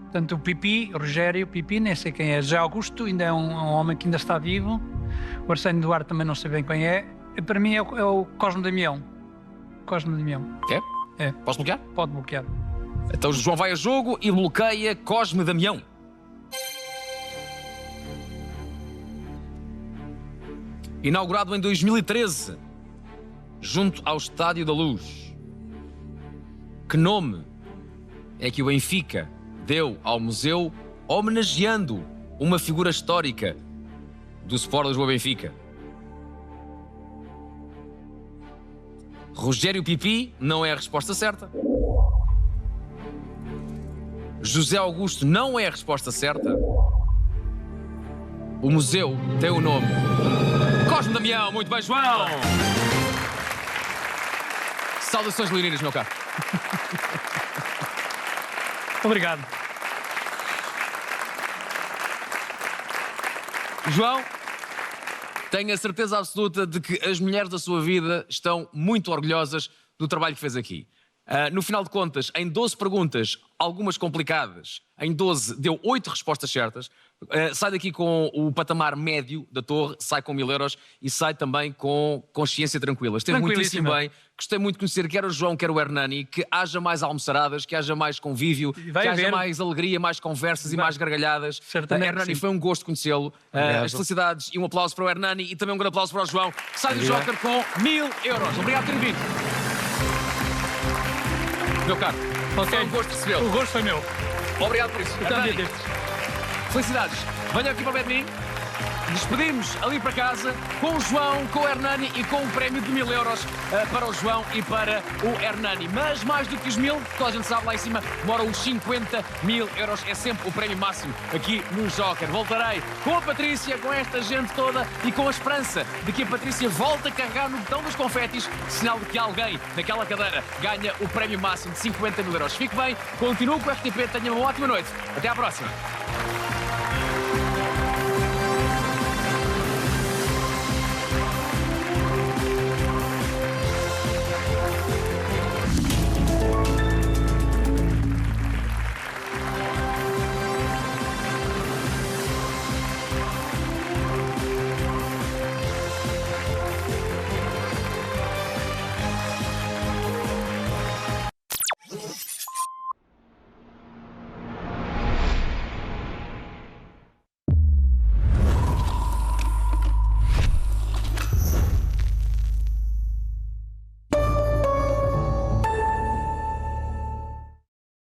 Portanto, o Pipi, o Rogério Pipi, nem sei quem é. José Augusto ainda é um homem que ainda está vivo. O Arsénio Duarte também não sei bem quem é. E para mim é o Cosme Damião. Cosme Damião. É? É. Posso bloquear? Pode bloquear. Então João vai a jogo e bloqueia Cosme Damião. Inaugurado em 2013, junto ao Estádio da Luz. Que nome é que o Benfica deu ao museu homenageando uma figura histórica do Sport Lisboa Benfica? Rogério Pipi não é a resposta certa. José Augusto não é a resposta certa. O museu tem o nome Cosme Damião. Muito bem, João! Saudações leoninas, meu caro. Obrigado. João, tenho a certeza absoluta de que as mulheres da sua vida estão muito orgulhosas do trabalho que fez aqui. No final de contas, em 12 perguntas, algumas complicadas, em 12 deu 8 respostas certas. Sai daqui com o patamar médio da torre, sai com 1000 euros e sai também com consciência tranquila. Esteve muitíssimo bem. Gostei muito de conhecer quer o João, quer o Hernani, que haja mais almoçaradas, que haja mais convívio, que haja mais alegria, mais conversas e mais gargalhadas. Hernani, foi um gosto conhecê-lo. As felicidades e um aplauso para o Hernani e também um grande aplauso para o João. Sai do Joker com 1000 euros. Obrigado por ter vindo. Meu caro, foi um gosto de recebê-lo. O gosto foi meu. Obrigado por isso. Felicidades. Venham aqui para o Berlim. Despedimos ali para casa com o João, com o Hernani e com um prémio de 1000 euros para o João e para o Hernani. Mas mais do que os 1000, toda a gente sabe, lá em cima moram os 50.000 euros. É sempre o prémio máximo aqui no Joker. Voltarei com a Patrícia, com esta gente toda e com a esperança de que a Patrícia volte a carregar no botão dos confetis, sinal de que alguém naquela cadeira ganha o prémio máximo de 50.000 euros. Fique bem, continuo com o RTP, tenha uma ótima noite. Até à próxima.